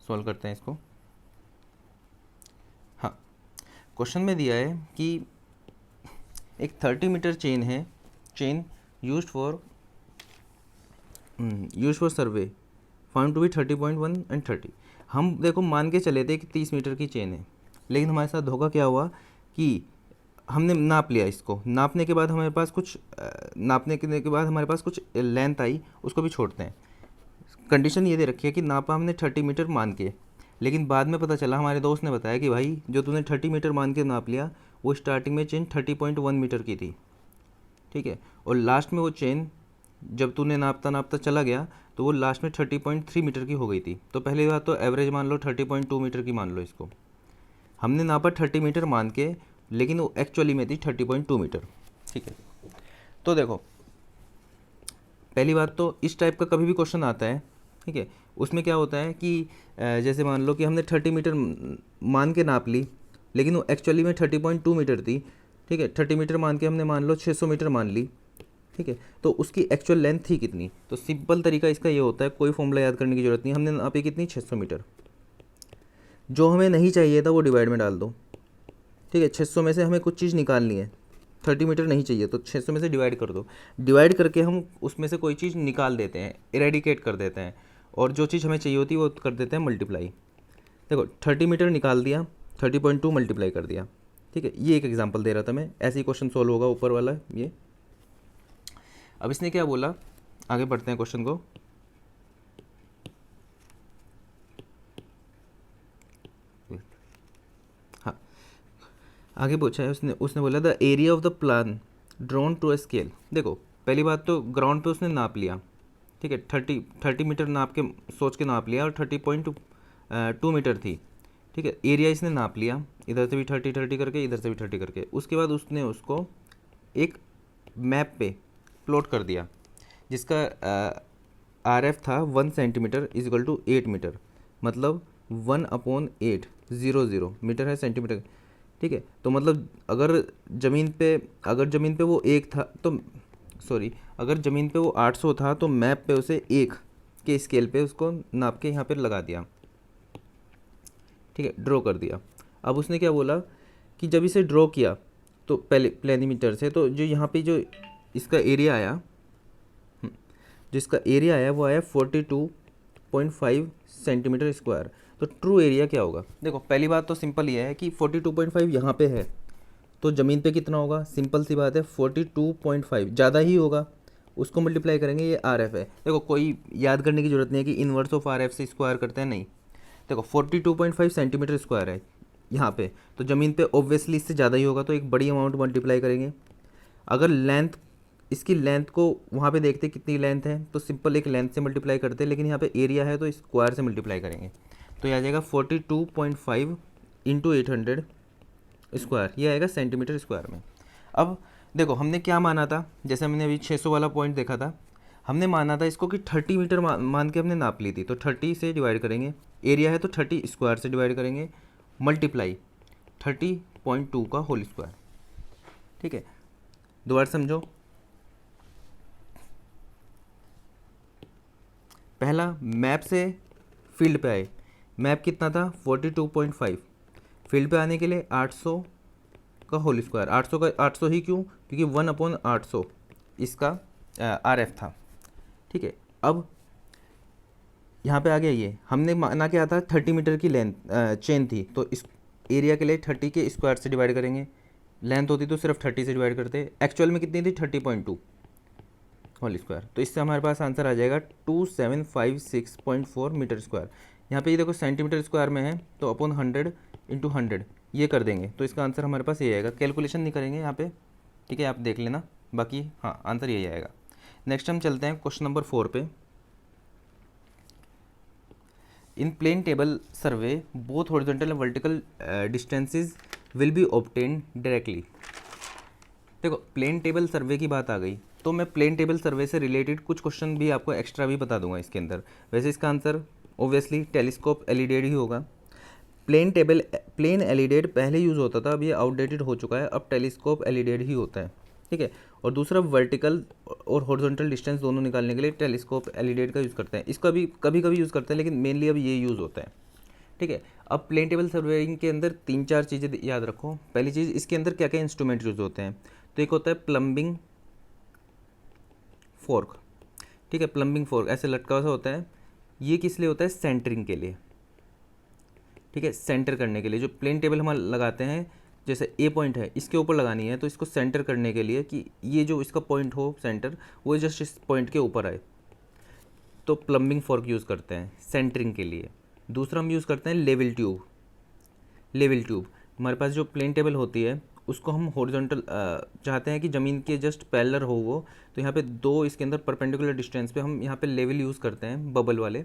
Solve करते हैं इसको। हाँ, क्वेश्चन में दिया है कि एक 30 मीटर चेन है, chain used for survey found to be 30.1 and 30। हम देखो मान के चले थे कि 30 मीटर की चेन है, लेकिन हमारे साथ धोखा क्या हुआ कि हमने नाप लिया इसको, नापने के बाद हमारे पास कुछ हमारे पास कुछ लेंथ आई, उसको भी छोड़ते हैं। कंडीशन ये दे रखी है कि नापा हमने 30 मीटर मान के, लेकिन बाद में पता चला, हमारे दोस्त ने बताया कि भाई जो तूने 30 मीटर मान के नाप लिया वो स्टार्टिंग में चेन 30.1 मीटर की थी, ठीक है, और लास्ट में वो चेन जब तूने नापता नापता चला गया तो वो लास्ट में 30.3 मीटर की हो गई थी। तो पहली बात तो एवरेज मान लो 30.2 मीटर की मान लो इसको, हमने नापा 30 मीटर मान के, लेकिन वो एक्चुअली में थी 30.2 मीटर, ठीक है। तो देखो पहली बात तो इस टाइप का कभी भी क्वेश्चन आता है, ठीक है, उसमें क्या होता है कि जैसे मान लो कि हमने 30 मीटर मान के नाप ली, लेकिन वो एक्चुअली में 30.2 मीटर थी, ठीक है। 30 मीटर मान के हमने मान लो 600 मीटर मान ली, ठीक है, तो उसकी एक्चुअल लेंथ थी कितनी। तो सिंपल तरीका इसका ये होता है, कोई फॉर्मूला याद करने की जरूरत नहीं, हमने नापी कितनी 600 मीटर, जो हमें नहीं चाहिए था वो डिवाइड में डाल दो, ठीक है। 600 में से हमें कुछ चीज़ निकालनी है, 30 मीटर नहीं चाहिए तो 600 में से डिवाइड कर दो, डिवाइड करके हम उसमें से कोई चीज़ निकाल देते हैं, इरेडिकेट कर देते हैं, और जो चीज़ हमें चाहिए होती है वो कर देते हैं मल्टीप्लाई। देखो 30 मीटर निकाल दिया, 30.2 मल्टीप्लाई कर दिया, ठीक है। ये एक एग्जांपल दे रहा था मैं, ऐसे ही क्वेश्चन सोल्व होगा ऊपर वाला ये। अब इसने क्या बोला, आगे बढ़ते हैं क्वेश्चन को। हाँ, आगे पूछा है उसने उसने बोला the area of the plan drawn to a scale. देखो पहली बात तो ग्राउंड पे उसने नाप लिया, ठीक है, 30 मीटर नाप के सोच के नाप लिया, और 30.2 मीटर थी, ठीक है। एरिया इसने नाप लिया, इधर से भी 30 करके, इधर से भी 30 करके, उसके बाद उसने उसको एक मैप पे प्लॉट कर दिया, जिसका RF था 1 centimetre is equal to 8 metre, मतलब 1/8, 0 मीटर है सेंटीमीटर, ठीक है। तो मतलब अगर ज़मीन पे वो एक था तो सॉरी, अगर ज़मीन पे वो 800 था तो मैप पे उसे 1 के स्केल पे उसको नाप के यहाँ पे लगा दिया, ठीक है, ड्रॉ कर दिया। अब उसने क्या बोला कि जब इसे ड्रॉ किया तो पहले प्लेनीमीटर से, तो जो यहाँ पे जो इसका एरिया आया, जो इसका एरिया आया वो आया 42.5 सेंटीमीटर स्क्वायर। तो ट्रू एरिया क्या होगा। देखो पहली बात तो सिंपल ये है कि 42.5 यहाँ पे है, तो ज़मीन पे कितना होगा, सिंपल सी बात है 42.5 ज़्यादा ही होगा, उसको मल्टीप्लाई करेंगे, ये RF है। देखो कोई याद करने की ज़रूरत नहीं है कि इन्वर्स ऑफ RF से स्क्वायर करते हैं, नहीं। देखो 42.5 सेंटीमीटर स्क्वायर है यहाँ पे, तो ज़मीन पे ऑब्वियसली इससे ज़्यादा ही होगा, तो एक बड़ी अमाउंट मल्टीप्लाई करेंगे। अगर लेंथ, इसकी लेंथ को वहाँ पे देखते कितनी लेंथ है, तो सिंपल एक लेंथ से मल्टीप्लाई करते हैं, लेकिन यहाँ पे एरिया है तो स्क्वायर से मल्टीप्लाई करेंगे, तो ये आ जाएगा 42.5 इंटू 800 स्क्वायर, ये आएगा सेंटीमीटर स्क्वायर में। अब देखो हमने क्या माना था, जैसे हमने अभी 600 वाला पॉइंट देखा था, हमने माना था इसको कि 30 मीटर मान के हमने नाप ली थी, तो 30 से डिवाइड करेंगे, एरिया है तो 30 स्क्वायर से डिवाइड करेंगे, मल्टीप्लाई 30.2 का होल स्क्वायर, ठीक है। दोबारा समझो, पहला मैप से फील्ड पे आए, मैप कितना था 42.5, फील्ड पे आने के लिए 800 का होल स्क्वायर, 800 का 800 ही क्यों, क्योंकि 1/800 इसका RF था, ठीक है। अब यहाँ पे आ गया, ये हमने माना क्या था 30 मीटर की लेंथ चेन थी, तो इस एरिया के लिए 30 के स्क्वायर से डिवाइड करेंगे, लेंथ होती तो सिर्फ 30 से डिवाइड करते, एक्चुअल में कितनी थी 30.2 होल स्क्वायर, तो इससे हमारे पास आंसर आ जाएगा 2756.4 मीटर स्क्वायर। यहाँ पे ये देखो सेंटीमीटर स्क्वायर में है, तो अपॉन 100 इंटू 100 ये कर देंगे, तो इसका आंसर हमारे पास ये आएगा। कैलकुलेशन नहीं करेंगे यहाँ पे, ठीक है, आप देख लेना, बाकी हाँ आंसर यही आएगा। नेक्स्ट हम चलते हैं क्वेश्चन नंबर 4 पे। In plane table survey both horizontal and vertical distances will be obtain directly. देखो प्लेन टेबल सर्वे की बात आ गई, तो मैं प्लेन टेबल सर्वे से रिलेटेड कुछ क्वेश्चन भी आपको एक्स्ट्रा भी बता दूंगा इसके अंदर। वैसे इसका आंसर ओब्वियसली टेलीस्कोप एलिडेड ही होगा। प्लेन एलिडेड पहले यूज़ होता था, अब ये आउटडेटेड हो चुका है, अब टेलीस्कोप एलिडेड ही होता है, ठीक है। और दूसरा वर्टिकल और हॉरिजॉन्टल डिस्टेंस दोनों निकालने के लिए टेलीस्कोप एलिडेड का यूज़ करते हैं, इसका भी कभी कभी यूज़ करते हैं, लेकिन मेनली अब ये यूज़ होता है, ठीक है। अब प्लेन टेबल सर्वेइंग के अंदर 3-4 चीज़ें याद रखो। पहली चीज़, इसके अंदर क्या क्या इंस्ट्रूमेंट यूज़ होते हैं। तो एक होता है प्लम्बिंग फोर्क, ठीक है, प्लम्बिंग फोर्क ऐसे लटका हुआ होता है। ये किस लिए होता है, सेंटरिंग के लिए, ठीक है, सेंटर करने के लिए। जो प्लेन टेबल हम लगाते हैं, जैसे ए पॉइंट है, इसके ऊपर लगानी है, तो इसको सेंटर करने के लिए कि ये जो इसका पॉइंट हो सेंटर, वो जस्ट इस पॉइंट के ऊपर आए, तो प्लम्बिंग फोर्क यूज़ करते हैं सेंटरिंग के लिए। दूसरा हम यूज़ करते हैं लेवल ट्यूब। लेवल ट्यूब, हमारे पास जो प्लेन टेबल होती है उसको हम हॉरिजॉन्टल चाहते हैं कि ज़मीन के जस्ट पैरेलल हो वो, तो यहाँ पे दो इसके अंदर परपेंडिकुलर डिस्टेंस पे हम यहाँ पे लेवल यूज़ करते हैं बबल वाले,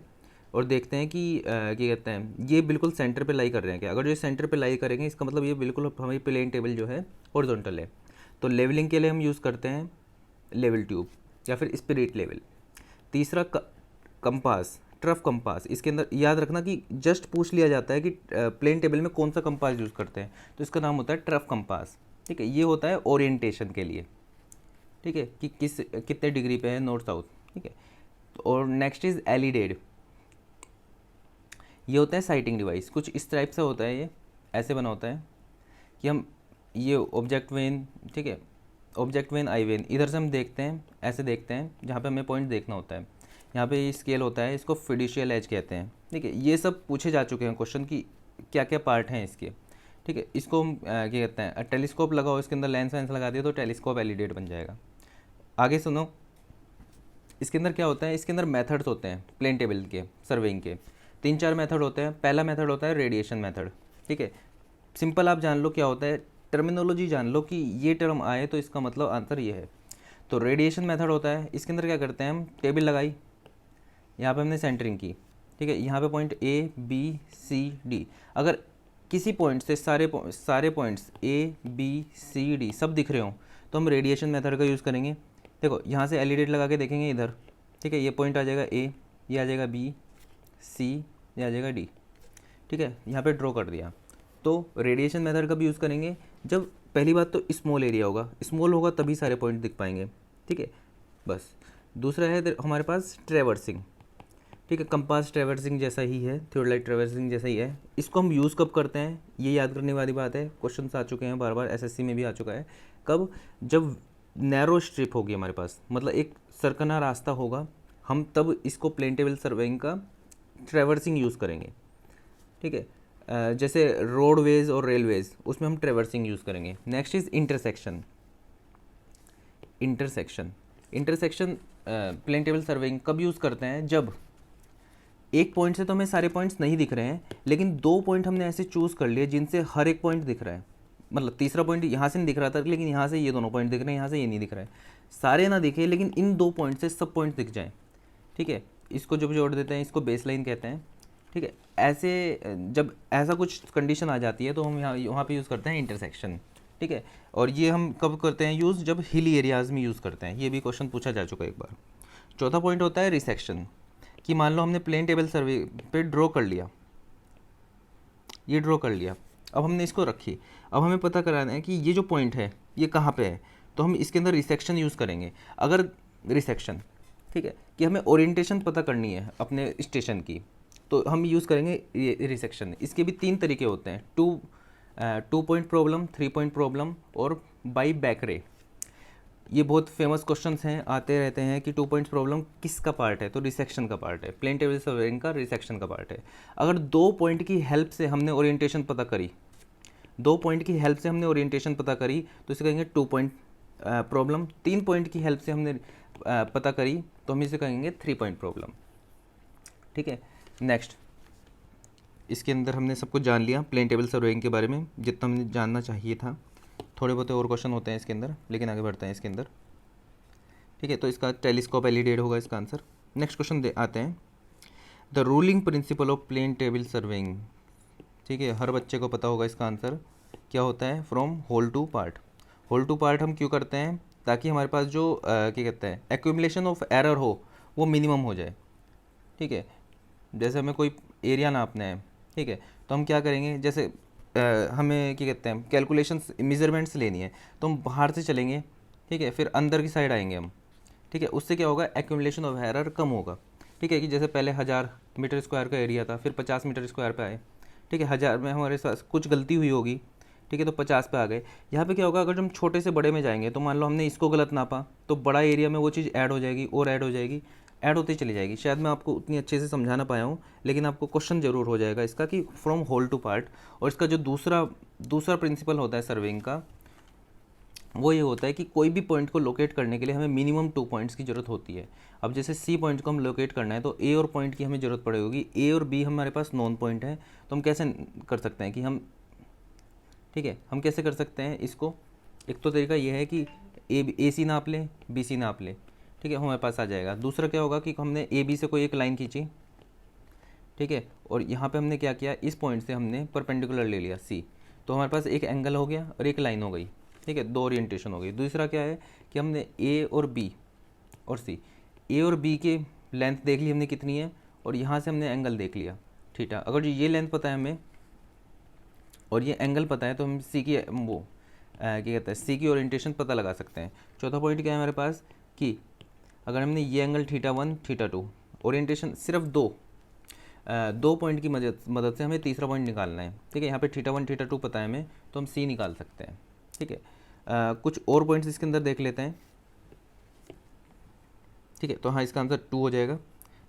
और देखते हैं कि क्या कहते हैं ये बिल्कुल सेंटर पे लाई कर रहे हैं क्या। अगर ये सेंटर पे लाई करेंगे इसका मतलब ये बिल्कुल हमारी प्लेन टेबल जो है हॉरिजॉन्टल है। तो लेवलिंग के लिए हम यूज़ करते हैं लेवल ट्यूब या फिर स्पिरिट लेवल। तीसरा कंपास, ट्रफ कंपास। इसके अंदर याद रखना कि जस्ट पूछ लिया जाता है कि प्लेन टेबल में कौन सा कंपास यूज़ करते हैं, तो इसका नाम होता है ट्रफ कंपास, ठीक है। ये होता है ओरिएंटेशन के लिए, ठीक है, कि कितने डिग्री पे है नॉर्थ साउथ, ठीक है। और नेक्स्ट इज़ एलिडेड। ये होता है साइटिंग डिवाइस, कुछ इस टाइप से होता है, ये ऐसे बना होता है कि हम ये ऑब्जेक्ट वेन, ठीक है, ऑब्जेक्ट वेन आई वेन, इधर से हम देखते हैं, ऐसे देखते हैं जहाँ पे हमें पॉइंट देखना होता है। यहाँ पे ये स्केल होता है, इसको फिड्यूशियल एज कहते हैं, ठीक है। ये सब पूछे जा चुके हैं क्वेश्चन की क्या क्या पार्ट हैं इसके, ठीक है। इसको हम क्या कहते हैं, टेलीस्कोप लगाओ, इसके अंदर लेंस वेंस लगा दिया तो टेलीस्कोप एलिडेट बन जाएगा। आगे सुनो, इसके अंदर क्या होता है, इसके अंदर मेथड्स होते हैं प्लेन टेबल के सर्वेइंग के। 3-4 मेथड होते हैं। पहला मेथड होता है रेडिएशन मेथड, ठीक है। सिंपल आप जान लो क्या होता है, टर्मिनोलॉजी जान लो कि ये टर्म आए तो इसका मतलब आंसर ये है। तो रेडिएशन मेथड होता है, इसके अंदर क्या करते हैं, हम टेबल लगाई, यहाँ पे हमने सेंटरिंग की, ठीक है। यहाँ पे point A B C D, अगर किसी पॉइंट से सारे points A B C D सब दिख रहे हो तो हम रेडिएशन मेथड का यूज़ करेंगे। देखो यहाँ से एलिडेट लगा के देखेंगे इधर, ठीक है, ये पॉइंट आ जाएगा ए, ये आ जाएगा बी, सी, ये आ जाएगा डी, ठीक है। यहाँ पे ड्रॉ कर दिया। तो रेडिएशन मेथड का भी यूज़ करेंगे जब पहली बात तो स्मॉल एरिया होगा, स्मॉल होगा तभी सारे पॉइंट दिख पाएंगे, ठीक है, बस। दूसरा है हमारे पास ट्रेवर्सिंग, ठीक है, कंपास ट्रेवर्सिंग जैसा ही है, थियोडोलाइट ट्रेवर्सिंग जैसा ही है। इसको हम यूज़ कब करते हैं, ये याद करने वाली बात है, क्वेश्चन आ चुके हैं बार बार, एसएससी में भी आ चुका है। कब, जब नैरो स्ट्रिप होगी हमारे पास, मतलब एक सरकना रास्ता होगा, हम तब इसको प्लेन टेबल सर्वेइंग का ट्रेवर्सिंग यूज़ करेंगे, ठीक है। जैसे रोडवेज और रेलवेज, उसमें हम ट्रेवर्सिंग यूज़ करेंगे। Next is intersection. Intersection plane table surveying कब यूज़ करते हैं, जब एक पॉइंट से तो हमें सारे पॉइंट्स नहीं दिख रहे हैं, लेकिन 2 पॉइंट हमने ऐसे चूज़ कर लिए जिनसे हर एक पॉइंट दिख रहा है। मतलब तीसरा पॉइंट यहाँ से नहीं दिख रहा था, लेकिन यहाँ से ये दोनों पॉइंट दिख रहे हैं, यहाँ से ये नहीं दिख रहा है। सारे ना दिखे, लेकिन इन 2 पॉइंट से सब पॉइंट दिख जाएँ, ठीक है। इसको जब जोड़ देते हैं, इसको बेस लाइन कहते हैं, ठीक है। ऐसे जब ऐसा कुछ कंडीशन आ जाती है तो हम यहाँ पे यूज़ करते हैं इंटरसेक्शन, ठीक है। और ये हम कब करते हैं यूज़, जब हिली एरियाज़ में यूज़ करते हैं। ये भी क्वेश्चन पूछा जा चुका है एक बार। चौथा पॉइंट होता है रिसेक्शन, कि मान लो हमने प्लेन टेबल सर्वे पे ड्रॉ कर लिया, ये ड्रॉ कर लिया, अब हमने इसको रखी, अब हमें पता कराना है कि ये जो पॉइंट है ये कहाँ पे है, तो हम इसके अंदर रिसेक्शन यूज़ करेंगे। अगर रिसेक्शन, ठीक है, कि हमें ओरिएंटेशन पता करनी है अपने स्टेशन की, तो हम यूज़ करेंगे ये रिसेक्शन। इसके भी 3 तरीके होते हैं, 2 पॉइंट प्रॉब्लम, 3 पॉइंट प्रॉब्लम और बाई बैकरे। ये बहुत फेमस क्वेश्चंस हैं, आते रहते हैं कि 2 पॉइंट्स प्रॉब्लम किसका पार्ट है, तो रिसेक्शन का पार्ट है, प्लेन टेबल सर्वेइंग का रिसेक्शन का पार्ट है। अगर 2 पॉइंट की हेल्प से हमने ओरिएंटेशन पता करी, 2 पॉइंट की हेल्प से हमने ओरिएंटेशन पता करी, तो इसे कहेंगे 2 पॉइंट प्रॉब्लम। 3 पॉइंट की हेल्प से हमने पता करी तो हम इसे कहेंगे 3 पॉइंट प्रॉब्लम, ठीक है। नेक्स्ट, इसके अंदर हमने सब कुछ जान लिया प्लेन टेबल सर्वेइंग के बारे में, जितना हमने जानना चाहिए था। थोड़े बहुत और क्वेश्चन होते हैं इसके अंदर, लेकिन आगे बढ़ते हैं इसके अंदर, ठीक है। तो इसका टेलीस्कोप एलिडेट होगा इसका आंसर। नेक्स्ट क्वेश्चन आते हैं, the ruling principle of plane table surveying, ठीक है, हर बच्चे को पता होगा इसका आंसर क्या होता है, from whole to part. Whole to part हम क्यों करते हैं, ताकि हमारे पास जो क्या कहते हैं एक्यूमुलेशन ऑफ एरर हो वो मिनिमम हो जाए, ठीक है। जैसे हमें कोई एरिया नापना है, ठीक है, तो हम क्या करेंगे, जैसे हमें क्या कहते हैं कैलकुलेशंस मेजरमेंट्स लेनी है, तो हम बाहर से चलेंगे, ठीक है, फिर अंदर की साइड आएंगे हम, ठीक है। उससे क्या होगा, एक्यूमुलेशन ऑफ एरर कम होगा, ठीक है। कि जैसे पहले 1000 मीटर स्क्वायर का एरिया था, फिर 50 मीटर स्क्वायर पे आए, ठीक है, 1000 में हमारे साथ कुछ गलती हुई होगी, ठीक है, तो 50 पे आ गए। यहाँ पे क्या होगा, अगर हम छोटे से बड़े में जाएंगे तो मान लो हमने इसको गलत नापा, तो बड़ा एरिया में वो चीज़ ऐड हो जाएगी और ऐड हो जाएगी, ऐड होती चली जाएगी। शायद मैं आपको उतनी अच्छे से समझा ना पाया हूँ, लेकिन आपको क्वेश्चन जरूर हो जाएगा इसका कि फ्रॉम होल टू पार्ट। और इसका जो दूसरा प्रिंसिपल होता है सर्वेइंग का, वो ये होता है कि कोई भी पॉइंट को लोकेट करने के लिए हमें मिनिमम 2 पॉइंट्स की ज़रूरत होती है। अब जैसे सी पॉइंट को हम लोकेट करना है तो ए और पॉइंट की हमें ज़रूरत पड़ेगी। ए और बी हमारे पास नॉन पॉइंट है, तो हम कैसे कर सकते हैं कि हम, ठीक है, हम कैसे कर सकते हैं इसको। एक तो तरीका ये है कि ए सी नाप लें, बी सी नाप लें, ठीक है, हमारे पास आ जाएगा। दूसरा क्या होगा कि हमने ए बी से कोई एक लाइन खींची, ठीक है, और यहाँ पे हमने क्या किया, इस पॉइंट से हमने परपेंडिकुलर ले लिया सी, तो हमारे पास एक एंगल हो गया और एक लाइन हो गई, ठीक है, 2 ओरिएंटेशन हो गई। दूसरा क्या है कि हमने ए और बी और सी, ए और बी के लेंथ देख ली हमने कितनी है, और यहाँ से हमने एंगल देख लिया थीटा। अगर ये लेंथ पता है हमें और ये एंगल पता है तो हम सी की क्या कहते हैं, सी की ओरिएंटेशन पता लगा सकते हैं। चौथा पॉइंट क्या है हमारे पास कि अगर हमने ये एंगल θ1 θ2 ओरिएंटेशन सिर्फ दो पॉइंट की मदद से हमें तीसरा पॉइंट निकालना है, ठीक है। यहाँ पे θ1 θ2 पता है हमें, तो हम सी निकाल सकते हैं, ठीक है। कुछ और पॉइंट्स इसके अंदर देख लेते हैं, ठीक है। तो हाँ, इसका आंसर 2 हो जाएगा।